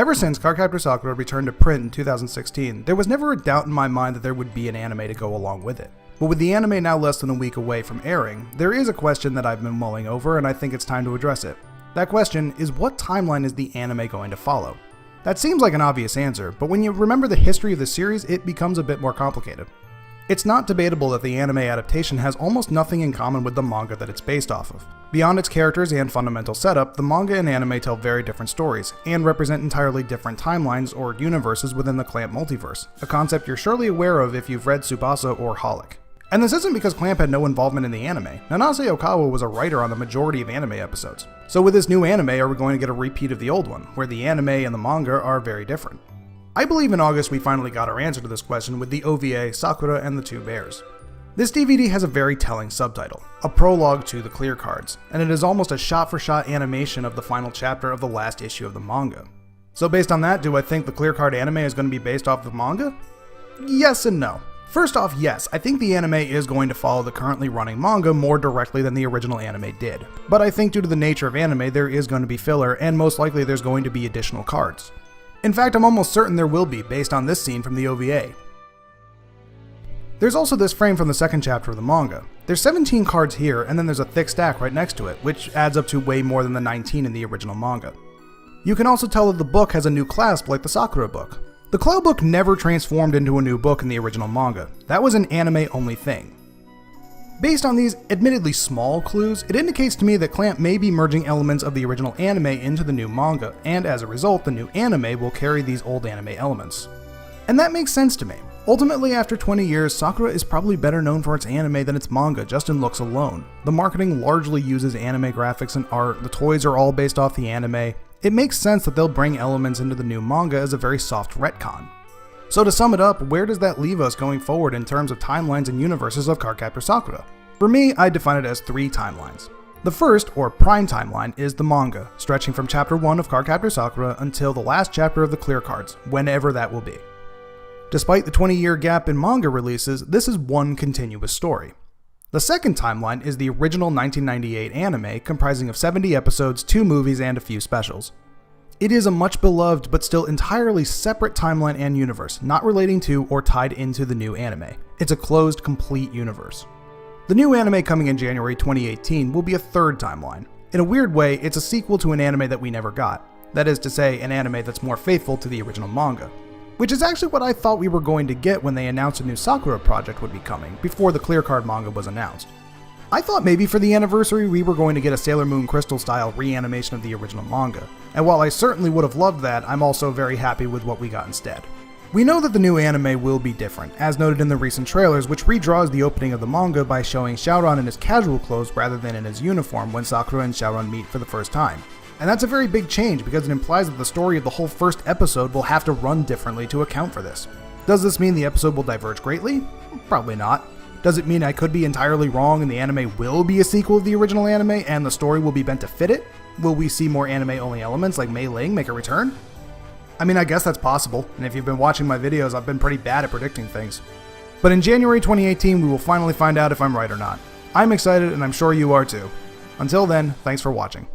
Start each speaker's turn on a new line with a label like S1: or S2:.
S1: Ever since Cardcaptor Sakura returned to print in 2016, there was never a doubt in my mind that there would be an anime to go along with it. But with the anime now less than a week away from airing, there is a question that I've been mulling over and I think it's time to address it. That question is, what timeline is the anime going to follow? That seems like an obvious answer, but when you remember the history of the series, it becomes a bit more complicated. It's not debatable that the anime adaptation has almost nothing in common with the manga that it's based off of. Beyond its characters and fundamental setup, the manga and anime tell very different stories, and represent entirely different timelines or universes within the Clamp multiverse, a concept you're surely aware of if you've read Tsubasa or Holic. And this isn't because Clamp had no involvement in the anime. Nanase Okawa was a writer on the majority of anime episodes. So with this new anime, are we going to get a repeat of the old one, where the anime and the manga are very different? I believe in August we finally got our answer to this question with the OVA, Sakura and the Two Bears. This DVD has a very telling subtitle, a prologue to the clear cards, and it is almost a shot-for-shot animation of the final chapter of the last issue of the manga. So based on that, do I think the clear card anime is going to be based off the manga? Yes and no. First off, yes, I think the anime is going to follow the currently running manga more directly than the original anime did. But I think due to the nature of anime, there is going to be filler, and most likely there's going to be additional cards. In fact, I'm almost certain there will be, based on this scene from the OVA. There's also this frame from the second chapter of the manga. There's 17 cards here, and then there's a thick stack right next to it, which adds up to way more than the 19 in the original manga. You can also tell that the book has a new clasp like the Sakura book. The Cloud book never transformed into a new book in the original manga. That was an anime-only thing. Based on these admittedly small clues, it indicates to me that Clamp may be merging elements of the original anime into the new manga, and as a result, the new anime will carry these old anime elements. And that makes sense to me. Ultimately, after 20 years, Sakura is probably better known for its anime than its manga, just in looks alone. The marketing largely uses anime graphics and art, the toys are all based off the anime. It makes sense that they'll bring elements into the new manga as a very soft retcon. So to sum it up, where does that leave us going forward in terms of timelines and universes of Cardcaptor Sakura? For me, I define it as 3 timelines. The first, or prime timeline, is the manga, stretching from chapter 1 of Cardcaptor Sakura until the last chapter of the clear cards, whenever that will be. Despite the 20-year gap in manga releases, this is one continuous story. The second timeline is the original 1998 anime, comprising of 70 episodes, 2 movies, and a few specials. It is a much beloved but still entirely separate timeline and universe, not relating to or tied into the new anime. It's a closed, complete universe. The new anime coming in January 2018 will be a third timeline. In a weird way, it's a sequel to an anime that we never got. That is to say, an anime that's more faithful to the original manga. Which is actually what I thought we were going to get when they announced a new Sakura project would be coming, before the clear card manga was announced. I thought maybe for the anniversary we were going to get a Sailor Moon Crystal style reanimation of the original manga, and while I certainly would have loved that, I'm also very happy with what we got instead. We know that the new anime will be different, as noted in the recent trailers, which redraws the opening of the manga by showing Shaoran in his casual clothes rather than in his uniform when Sakura and Shaoran meet for the first time. And that's a very big change because it implies that the story of the whole first episode will have to run differently to account for this. Does this mean the episode will diverge greatly? Probably not. Does it mean I could be entirely wrong and the anime will be a sequel of the original anime and the story will be bent to fit it? Will we see more anime-only elements like Mei Ling make a return? I mean, I guess that's possible, and if you've been watching my videos, I've been pretty bad at predicting things. But in January 2018, we will finally find out if I'm right or not. I'm excited, and I'm sure you are too. Until then, thanks for watching.